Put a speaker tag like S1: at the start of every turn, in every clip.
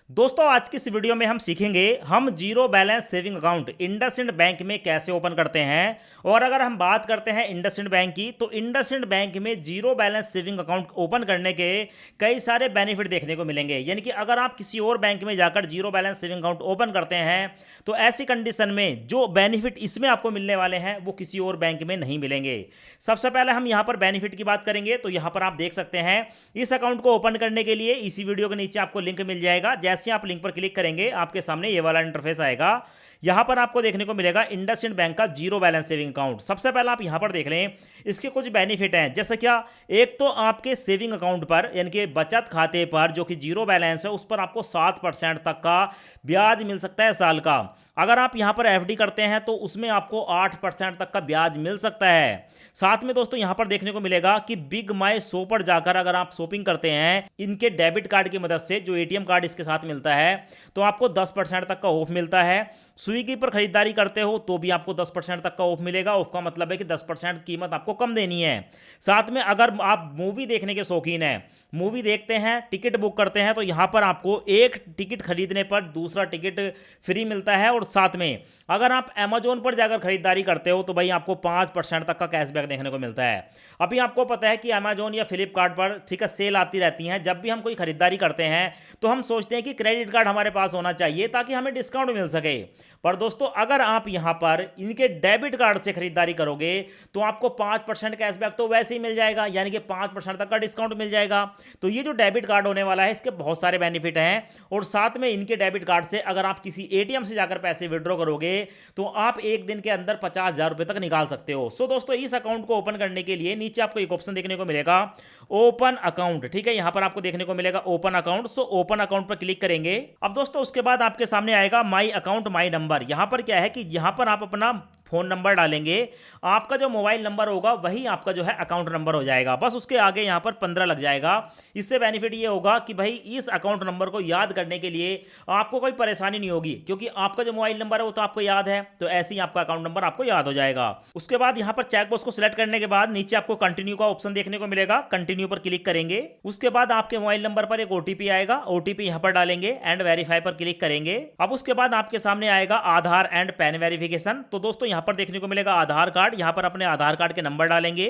S1: दोस्तों आज की इस वीडियो में हम सीखेंगे हम zero balance saving account IndusInd bank में कैसे ओपन करते हैं। और अगर हम बात करते हैं इंडसइंड बैंक की, तो इंडसइंड बैंक में zero balance saving account open करने के कई सारे बेनिफिट देखने को मिलेंगे। यानी कि अगर आप किसी और बैंक में जाकर zero balance saving account open करते हैं तो ऐसी कंडीशन में जो बेनिफिट इसमें आपको मिलने वाले हैं वो किसी और बैंक में नहीं मिलेंगे। सबसे पहले हम यहाँ पर बेनिफिट की बात करेंगे, तो यहाँ पर आप देख सकते हैं इस अकाउंट को ओपन करने के लिए इसी वीडियो के नीचे आपको लिंक मिल जाएगा। जैसे आप लिंक पर क्लिक करेंगे आपके सामने ये वाला इंटरफेस आएगा। यहां पर आपको देखने को मिलेगा इंडसइंड बैंक का जीरो बैलेंस सेविंग अकाउंट। सबसे पहले आप यहां पर देख लें इसके कुछ बेनिफिट हैं। जैसे क्या, एक तो आपके सेविंग अकाउंट पर यानी कि बचत खाते पर जो कि जीरो बैलेंस है उस पर आपको 7% तक का ब्याज मिल सकता है साल का। अगर आप यहां पर एफडी करते हैं तो उसमें आपको 8% तक का ब्याज मिल सकता है। साथ में दोस्तों यहां पर देखने को मिलेगा कि बिग माई शो पर जाकर अगर आप शॉपिंग करते हैं इनके डेबिट कार्ड की मदद से, जो एटीएम कार्ड इसके साथ मिलता है, तो आपको 10% तक का ऑफ मिलता है। स्विगी पर खरीदारी करते हो तो भी आपको 10% तक का ऑफ मिलेगा। ऑफ का मतलब है कि 10% कीमत आपको कम देनी है। साथ में अगर आप मूवी देखने के शौकीन हैं, मूवी देखते हैं, टिकट बुक करते हैं, तो यहां पर आपको एक टिकट खरीदने पर दूसरा टिकट फ्री मिलता है। और साथ में अगर आप अमेजोन पर जाकर खरीदारी करते हो तो भाई आपको 5% तक का कैशबैक देखने को मिलता है। अभी आपको पता है कि अमेजोन या फ्लिपकार्ट पर ठीक है सेल आती रहती हैं। जब भी हम कोई खरीदारी करते हैं तो हम सोचते हैं कि क्रेडिट कार्ड हमारे पास होना चाहिए ताकि हमें डिस्काउंट मिल सके। पर दोस्तों अगर आप यहां पर इनके डेबिट कार्ड से खरीदारी करोगे तो आपको 5% कैशबैक तो वैसे ही मिल जाएगा, यानी कि 5% तक का डिस्काउंट मिल जाएगा। तो ये जो डेबिट कार्ड होने वाला है इसके बहुत सारे बेनिफिट हैं। और साथ में इनके डेबिट कार्ड से अगर आप किसी एटीएम से जाकर पैसे विड्रॉ करोगे तो आप एक दिन के अंदर 50,000 रुपए तक निकाल सकते हो। सो दोस्तों इस अकाउंट को ओपन करने के लिए नीचे आपको एक ऑप्शन देखने को मिलेगा, ओपन अकाउंट। ठीक है, यहां पर आपको देखने को मिलेगा open account. So open account पर क्लिक करेंगे। अब दोस्तों उसके बाद आपके सामने आएगा माई अकाउंट माई नंबर। यहां पर क्या है कि यहां पर आप अपना फोन नंबर डालेंगे, आपका जो मोबाइल नंबर होगा वही आपका जो है अकाउंट नंबर हो जाएगा। बस उसके आगे यहां पर 15 लग जाएगा। इससे बेनिफिट ये होगा कि भाई इस अकाउंट नंबर को याद करने के लिए आपको कोई परेशानी नहीं होगी, क्योंकि आपका जो मोबाइल नंबर है वो तो आपको याद है, तो ऐसे ही आपका अकाउंट नंबर आपको याद हो जाएगा। उसके बाद यहां पर चेकबॉक्स को सिलेक्ट करने के बाद नीचे आपको कंटिन्यू का ऑप्शन देखने को मिलेगा। कंटिन्यू पर क्लिक करेंगे। उसके बाद आपके मोबाइल नंबर पर एक ओटीपी आएगा, ओटीपी यहां पर डालेंगे एंड वेरीफाई पर क्लिक करेंगे। अब उसके बाद आपके सामने आएगा आधार एंड पैन वेरिफिकेशन। तो दोस्तों यहां पर देखने को मिलेगा आधार कार्ड, यहां पर अपने आधार कार्ड के नंबर डालेंगे।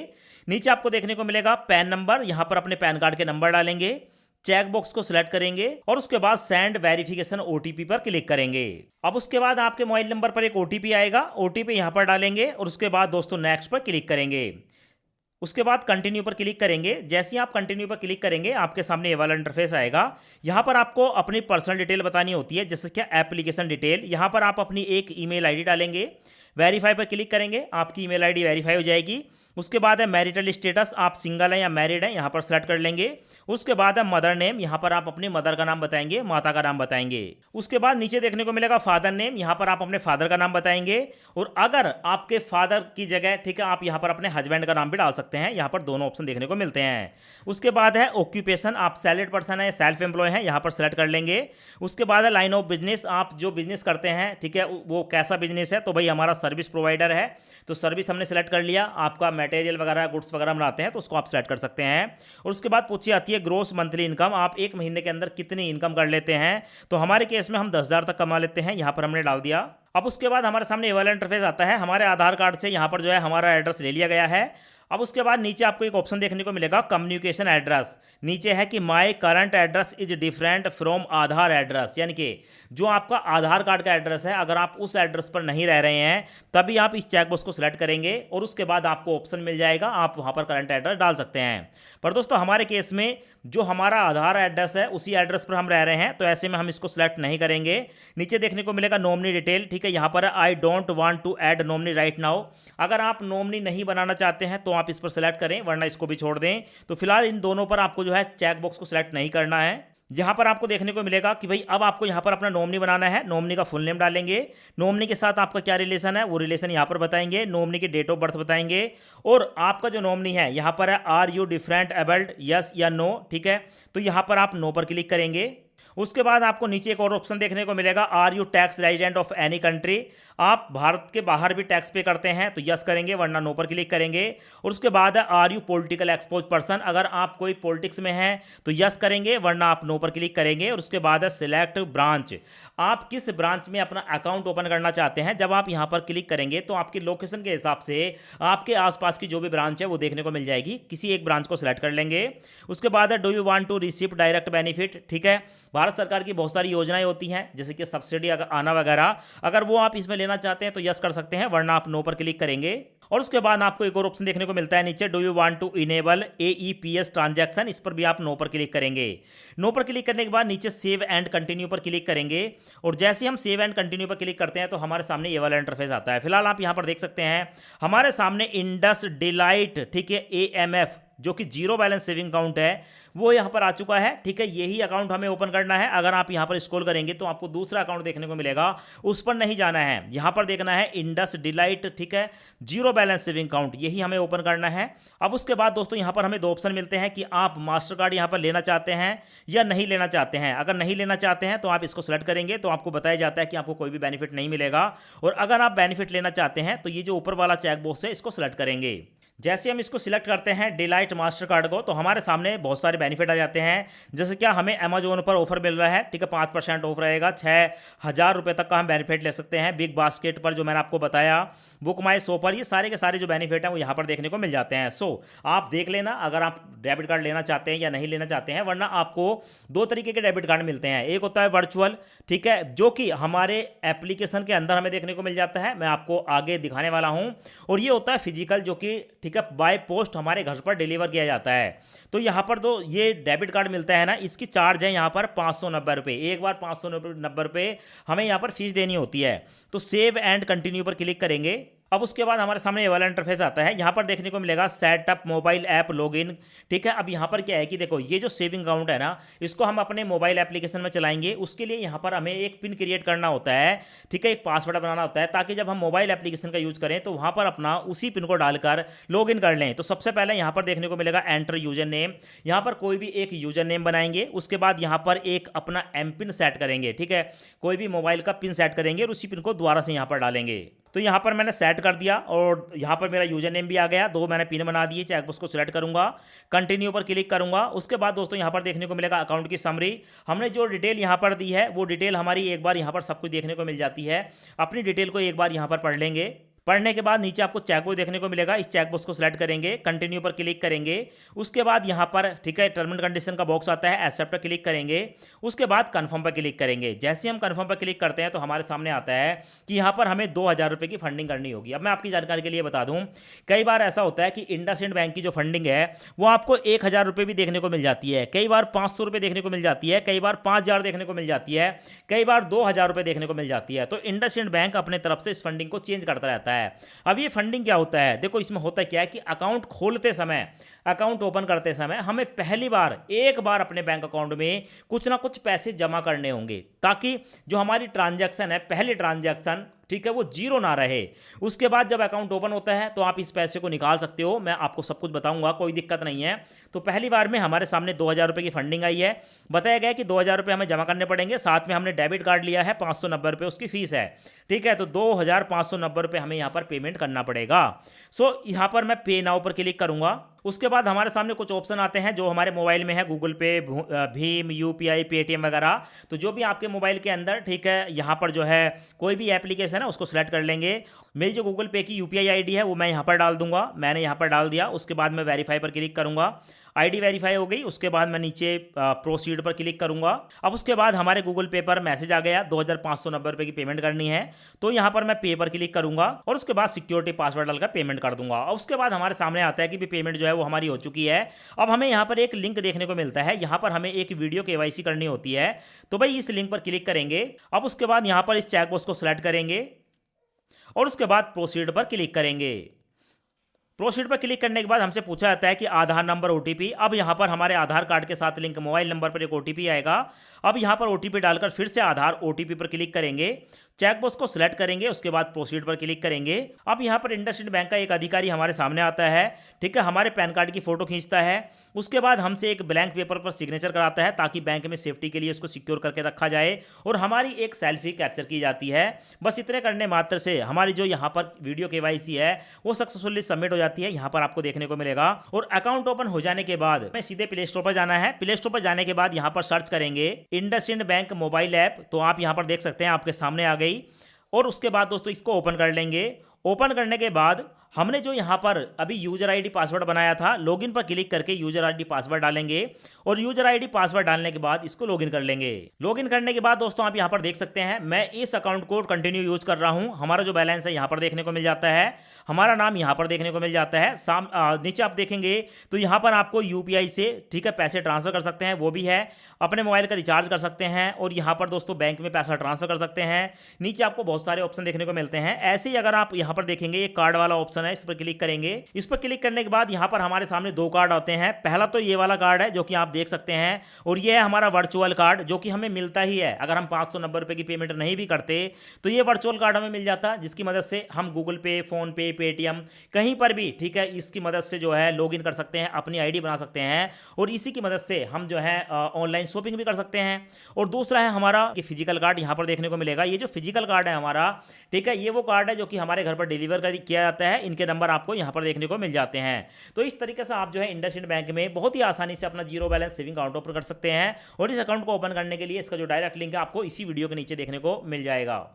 S1: नीचे आपको देखने को मिलेगा पैन नंबर, यहां पर अपने पैन कार्ड के नंबर डालेंगे। चेक बॉक्स को सिलेक्ट करेंगे और उसके बाद सेंड वेरिफिकेशन ओटीपी पर क्लिक करेंगे। अब उसके बाद आपके मोबाइल नंबर पर एक ओटीपी आएगा, ओटीपी यहां पर डालेंगे और उसके बाद दोस्तों नेक्स्ट पर क्लिक करेंगे। उसके बाद कंटिन्यू पर क्लिक करेंगे। जैसे ही आप कंटिन्यू पर क्लिक करेंगे आपके सामने ये वाला इंटरफेस आएगा। यहाँ पर आपको अपनी पर्सनल डिटेल बतानी होती है, जैसे क्या एप्लीकेशन डिटेल। यहाँ पर आप अपनी एक ईमेल आईडी डालेंगे, वेरीफाई पर क्लिक करेंगे, आपकी ईमेल आईडी वेरीफाई हो जाएगी। उसके बाद है मैरिटल स्टेटस, आप सिंगल हैं या मैरिड हैं, यहाँ पर सेलेक्ट कर लेंगे। उसके बाद है मदर नेम, यहाँ पर आप अपनी मदर का नाम बताएंगे, माता का नाम बताएंगे। उसके बाद नीचे देखने को मिलेगा फादर नेम, यहाँ पर आप अपने फादर का नाम बताएंगे। और अगर आपके फादर की जगह ठीक है आप यहाँ पर अपने हस्बैंड का नाम भी डाल सकते हैं, यहाँ पर दोनों ऑप्शन देखने को मिलते हैं। उसके बाद है ऑक्यूपेशन, आप सैलरीड पर्सन है, सेल्फ एम्प्लॉय हैं, यहाँ पर सेलेक्ट कर लेंगे। उसके बाद है लाइन ऑफ बिजनेस, आप जो बिजनेस करते हैं ठीक है वो कैसा बिजनेस है, तो भाई हमारा सर्विस प्रोवाइडर है, तो सर्विस हमने सेलेक्ट कर लिया। आपका मटेरियल वगैरह गुड्स वगैरह बनाते हैं तो उसको आप सेलेक्ट कर सकते हैं। और उसके बाद पूछी आती है ग्रोस मंथली इनकम, आप एक महीने के अंदर कितनी इनकम कर लेते हैं, तो हमारे केस में हम 10,000 तक कमा लेते हैं, यहाँ पर हमने डाल दिया। अब उसके बाद हमारे सामने ये वाला इंटरफेस आता है, हमारे आधार कार्ड से यहाँ पर जो है हमारा एड्रेस ले लिया गया है। अब उसके बाद नीचे आपको एक ऑप्शन देखने को मिलेगा कम्युनिकेशन एड्रेस। नीचे है कि my current address is different from Aadhaar address, यानी कि जो आपका आधार कार्ड का एड्रेस है अगर आप उस एड्रेस पर नहीं रह रहे हैं तभी आप इस चेकबॉक्स को सिलेक्ट करेंगे और उसके बाद आपको ऑप्शन मिल जाएगा, आप वहां पर करंट एड्रेस डाल सकते हैं। पर दोस्तों हमारे केस में जो हमारा आधार एड्रेस है उसी एड्रेस पर हम रह रहे हैं, तो ऐसे में हम इसको सिलेक्ट नहीं करेंगे। नीचे देखने को मिलेगा नॉमिनी डिटेल, ठीक है, यहाँ पर I don't want to add nominee right now. अगर आप नॉमिनी नहीं बनाना चाहते हैं तो आप इस पर सेलेक्ट करें, वरना इसको भी छोड़ दें। तो फिलहाल इन दोनों पर आपको जो है चेक बॉक्स को सिलेक्ट नहीं करना है। यहाँ पर आपको देखने को मिलेगा कि भाई अब आपको यहाँ पर अपना नॉमिनी बनाना है। नॉमिनी का फुल नेम डालेंगे, नॉमिनी के साथ आपका क्या रिलेशन है वो रिलेशन यहाँ पर बताएंगे, नॉमिनी की डेट ऑफ बर्थ बताएंगे। और आपका जो नॉमिनी है यहाँ पर है are you different abled, yes या नो, ठीक है, तो यहाँ पर आप नो पर क्लिक करेंगे। उसके बाद आपको नीचे एक और ऑप्शन देखने को मिलेगा, are you tax resident of any country, आप भारत के बाहर भी टैक्स पे करते हैं तो यस करेंगे, वरना नो पर क्लिक करेंगे। और उसके बाद है are you political exposed person, अगर आप कोई पॉलिटिक्स में हैं तो यस करेंगे, वरना आप नो पर क्लिक करेंगे। और उसके बाद है सिलेक्ट ब्रांच, आप किस ब्रांच में अपना अकाउंट ओपन करना चाहते हैं। जब आप यहां पर क्लिक करेंगे तो आपकी लोकेशन के हिसाब से आपके आसपास की जो भी ब्रांच है वो देखने को मिल जाएगी, किसी एक ब्रांच को सिलेक्ट कर लेंगे। उसके बाद है do you want to receive direct benefit, ठीक है, भारत सरकार की बहुत सारी योजनाएं होती हैं जैसे कि सब्सिडी आना वगैरह, अगर वो आप इसमें लेना चाहते हैं तो यस कर सकते हैं, वरना आप नो पर क्लिक करेंगे। और उसके बाद आपको एक और ऑप्शन देखने को मिलता है नीचे, do you want to enable AEPS transaction, इस पर भी आप नो पर क्लिक करेंगे। नो पर क्लिक करने के बाद नीचे सेव एंड कंटिन्यू पर क्लिक करेंगे। और जैसे हम सेव एंड कंटिन्यू पर क्लिक करते हैं तो हमारे सामने ये वाला इंटरफेस आता है। फिलहाल आप यहां पर देख सकते हैं हमारे सामने इंडस डिलाइट, ठीक है, AMF जो कि जीरो बैलेंस सेविंग अकाउंट है वो यहां पर आ चुका है, ठीक है। यही अकाउंट हमें ओपन करना है। अगर आप यहां पर स्क्रॉल करेंगे तो आपको दूसरा अकाउंट देखने को मिलेगा, उस पर नहीं जाना है, यहां पर देखना है इंडस डिलाइट, ठीक है, जीरो बैलेंस सेविंग अकाउंट, यही हमें ओपन करना है। अब उसके बाद दोस्तों यहां पर हमें दो ऑप्शन मिलते हैं कि आप मास्टर कार्ड यहां पर लेना चाहते हैं या नहीं लेना चाहते हैं। अगर नहीं लेना चाहते हैं तो आप इसको सेलेक्ट करेंगे तो आपको बताया जाता है कि आपको कोई भी बेनिफिट नहीं मिलेगा। और अगर आप बेनिफिट लेना चाहते हैं तो ये जो ऊपर वाला चेक बॉक्स है इसको सेलेक्ट करेंगे। जैसे हम इसको सिलेक्ट करते हैं डिलाइट मास्टर कार्ड को तो हमारे सामने बहुत सारे बेनिफिट आ जाते हैं। जैसे क्या हमें अमेजोन पर ऑफर मिल रहा है, ठीक है, 5% ऑफ रहेगा, 6,000 रुपये तक का हम बेनिफिट ले सकते हैं। बिग बास्केट पर जो मैंने आपको बताया, बुक माई शो पर, ये सारे के सारे जो बेनिफिट हैं वो यहाँ पर देखने को मिल जाते हैं। सो आप देख लेना अगर आप डेबिट कार्ड लेना चाहते हैं या नहीं लेना चाहते हैं, वरना आपको दो तरीके के डेबिट कार्ड मिलते हैं। एक होता है वर्चुअल, ठीक है, जो कि हमारे एप्लीकेशन के अंदर हमें देखने को मिल जाता है, मैं आपको आगे दिखाने वाला हूँ। और ये होता है फिजिकल, जो कि ठीक है बाय पोस्ट हमारे घर पर डिलीवर किया जाता है। तो यहाँ पर तो ये डेबिट कार्ड मिलता है ना, इसकी चार्ज है यहाँ पर 590 रुपये, एक बार 590 रुपये हमें यहाँ पर फीस देनी होती है। तो सेव एंड कंटिन्यू पर क्लिक करेंगे। अब उसके बाद हमारे सामने ये वाला इंटरफेस आता है, यहाँ पर देखने को मिलेगा सेटअप मोबाइल ऐप लॉगिन, ठीक है। अब यहाँ पर क्या है कि देखो ये जो सेविंग अकाउंट है ना, इसको हम अपने मोबाइल एप्लीकेशन में चलाएंगे, उसके लिए यहाँ पर हमें एक पिन क्रिएट करना होता है, ठीक है, एक पासवर्ड बनाना होता है, ताकि जब हम मोबाइल एप्लीकेशन का यूज करें तो वहाँ पर अपना उसी पिन को डालकर लॉगिन कर लें। तो सबसे पहले यहाँ पर देखने को मिलेगा एंटर यूजर नेम, यहाँ पर कोई भी एक यूजर नेम बनाएंगे। उसके बाद यहाँ पर एक अपना एम पिन सेट करेंगे, ठीक है, कोई भी मोबाइल का पिन सेट करेंगे और उसी पिन को दोबारा से यहाँ पर डालेंगे। तो यहाँ पर मैंने सेट कर दिया और यहाँ पर मेरा यूजर नेम भी आ गया, दो मैंने पिन बना दिए। चेकबॉक्स को सिलेक्ट करूंगा, कंटिन्यू पर क्लिक करूंगा। उसके बाद दोस्तों यहाँ पर देखने को मिलेगा अकाउंट की समरी, हमने जो डिटेल यहाँ पर दी है वो डिटेल हमारी एक बार यहाँ पर सब कुछ देखने को मिल जाती है। अपनी डिटेल को एक बार यहाँ पर पढ़ लेंगे। पढ़ने के बाद नीचे आपको चेकबॉक्स देखने को मिलेगा, इस चेकबॉक्स को सिलेक्ट करेंगे, कंटिन्यू पर क्लिक करेंगे। उसके बाद यहाँ पर ठीक है टर्म एंड कंडीशन का बॉक्स आता है, एक्सेप्ट पर क्लिक करेंगे। उसके बाद कंफर्म पर क्लिक करेंगे। जैसे हम कंफर्म पर क्लिक करते हैं तो हमारे सामने आता है कि यहाँ पर हमें 2,000 रुपये की फंडिंग करनी होगी। अब मैं आपकी जानकारी के लिए बता दूँ, कई बार ऐसा होता है कि इंडसइंड बैंक की जो फंडिंग है वो आपको 1,000 रुपये भी देखने को मिल जाती है, कई बार 500 रुपये देखने को मिल जाती है, कई बार 5,000 देखने को मिल जाती है, कई बार 2,000 रुपये देखने को मिल जाती है। तो इंडसइंड बैंक अपने तरफ से इस फंडिंग को चेंज करता रहता है। अब ये फंडिंग क्या होता है, देखो इसमें होता क्या है कि अकाउंट खोलते समय, अकाउंट ओपन करते समय हमें पहली बार एक बार अपने बैंक अकाउंट में कुछ ना कुछ पैसे जमा करने होंगे, ताकि जो हमारी ट्रांजैक्शन है, पहली ट्रांजैक्शन, ठीक है, वो जीरो ना रहे। उसके बाद जब अकाउंट ओपन होता है तो आप इस पैसे को निकाल सकते हो, मैं आपको सब कुछ बताऊंगा, कोई दिक्कत नहीं है। तो पहली बार में हमारे सामने 2,000 रुपये की फंडिंग आई है, बताया गया कि 2,000 रुपये हमें जमा करने पड़ेंगे, साथ में हमने डेबिट कार्ड लिया है, 590 रुपये उसकी फीस है, ठीक है। तो 2,590 रुपये हमें यहाँ पर पेमेंट करना पड़ेगा। सो यहाँ पर मैं पे नाउ पर क्लिक करूँगा। उसके बाद हमारे सामने कुछ ऑप्शन आते हैं जो हमारे मोबाइल में है, गूगल पे, भीम, UPI, पेटीएम वगैरह। तो जो भी आपके मोबाइल के अंदर, ठीक है, यहाँ पर जो है कोई भी एप्लीकेशन है उसको सिलेक्ट कर लेंगे। मेरी जो गूगल पे की UPI ID है वो मैं यहाँ पर डाल दूंगा, मैंने यहाँ पर डाल दिया। उसके बाद मैं वेरीफाई पर क्लिक करूँगा, ID वेरीफाई हो गई। उसके बाद मैं नीचे प्रोसीड पर क्लिक करूंगा। अब उसके बाद हमारे गूगल पे पर मैसेज आ गया, 2,590 रुपये की पेमेंट करनी है, तो यहाँ पर मैं पे पर क्लिक करूंगा और उसके बाद सिक्योरिटी पासवर्ड डालकर पेमेंट कर दूंगा। और उसके बाद हमारे सामने आता है कि भी पेमेंट जो है वो हमारी हो चुकी है। अब हमें यहाँ पर एक लिंक देखने को मिलता है, यहाँ पर हमें एक वीडियो KYC करनी होती है, तो भाई इस लिंक पर क्लिक करेंगे। अब उसके बाद यहाँ पर इस चेकबॉक्स को सिलेक्ट करेंगे और उसके बाद प्रोसीड पर क्लिक करेंगे। प्रोसीड पर क्लिक करने के बाद हमसे पूछा जाता है कि आधार नंबर, OTP। अब यहाँ पर हमारे आधार कार्ड के साथ लिंक मोबाइल नंबर पर एक OTP आएगा। अब यहाँ पर OTP डालकर फिर से आधार OTP पर क्लिक करेंगे चेकबॉक्स को सिलेक्ट करेंगे, उसके बाद प्रोसीड पर क्लिक करेंगे। अब यहाँ पर इंडसइंड बैंक का एक अधिकारी हमारे सामने आता है, ठीक है, हमारे पैन कार्ड की फोटो खींचता है, उसके बाद हमसे एक ब्लैंक पेपर पर सिग्नेचर कराता है ताकि बैंक में सेफ्टी के लिए उसको सिक्योर करके रखा जाए और हमारी एक सेल्फी कैप्चर की जाती है। बस इतने करने मात्र से हमारी जो यहाँ पर वीडियो केवाईसी है वो सक्सेसफुली सबमिट हो जाती है, यहाँ पर आपको देखने को मिलेगा। और अकाउंट ओपन हो जाने के बाद हमें सीधे प्ले स्टोर पर जाना है। प्ले स्टोर पर जाने के बाद यहाँ पर सर्च करेंगे इंडसइंड बैंक मोबाइल ऐप, तो आप यहाँ पर देख सकते हैं आपके सामने आ गई। और उसके बाद दोस्तों इसको ओपन कर लेंगे। ओपन करने के बाद हमने जो यहाँ पर अभी यूजर आईडी पासवर्ड बनाया था, लॉगिन पर क्लिक करके यूजर आईडी पासवर्ड डालेंगे और यूजर आईडी पासवर्ड डालने के बाद इसको लॉगिन कर लेंगे। लॉगिन करने के बाद दोस्तों आप यहाँ पर देख सकते हैं मैं इस अकाउंट को कंटिन्यू यूज कर रहा हूँ। हमारा जो बैलेंस है यहाँ पर देखने को मिल जाता है, हमारा नाम यहाँ पर देखने को मिल जाता है। नीचे आप देखेंगे तो यहाँ पर आपको यूपीआई से, ठीक है, पैसे ट्रांसफर कर सकते हैं, वो भी है, अपने मोबाइल का रिचार्ज कर सकते हैं और यहाँ पर दोस्तों बैंक में पैसा ट्रांसफर कर सकते हैं। नीचे आपको बहुत सारे ऑप्शन देखने को मिलते हैं। ऐसे ही अगर आप यहाँ पर देखेंगे एक कार्ड वाला ऑप्शन है, इस पर क्लिक करेंगे। इस पर क्लिक करने के बाद यहाँ पर हमारे सामने दो कार्ड आते हैं। पहला तो ये वाला कार्ड है जो कि आप देख सकते हैं और ये है हमारा वर्चुअल कार्ड जो कि हमें मिलता ही है। अगर हम 590 रुपये की पेमेंट नहीं भी करते तो ये वर्चुअल कार्ड हमें मिल जाता है, जिसकी मदद से हम गूगल पे, फोन पे, पेटीएम कहीं पर भी, ठीक है, इसकी मदद से जो है लॉगिन कर सकते हैं, अपनी आईडी बना सकते हैं और इसी की मदद से हम जो है ऑनलाइन शॉपिंग भी कर सकते हैं। और दूसरा है हमारा कि फिजिकल कार्ड, यहाँ पर देखने को मिलेगा। ये जो फिजिकल कार्ड है हमारा, ठीक है, ये वो कार्ड है जो कि हमारे घर पर डिलीवर किया जाता है। इनके नंबर आपको यहाँ पर देखने को मिल जाते हैं। तो इस तरीके से आप जो है इंडसइंड बैंक में बहुत ही आसानी से अपना zero balance saving account open कर सकते हैं और इस अकाउंट को ओपन करने के लिए इसका जो डायरेक्ट लिंक है आपको इसी वीडियो के नीचे देखने को मिल जाएगा।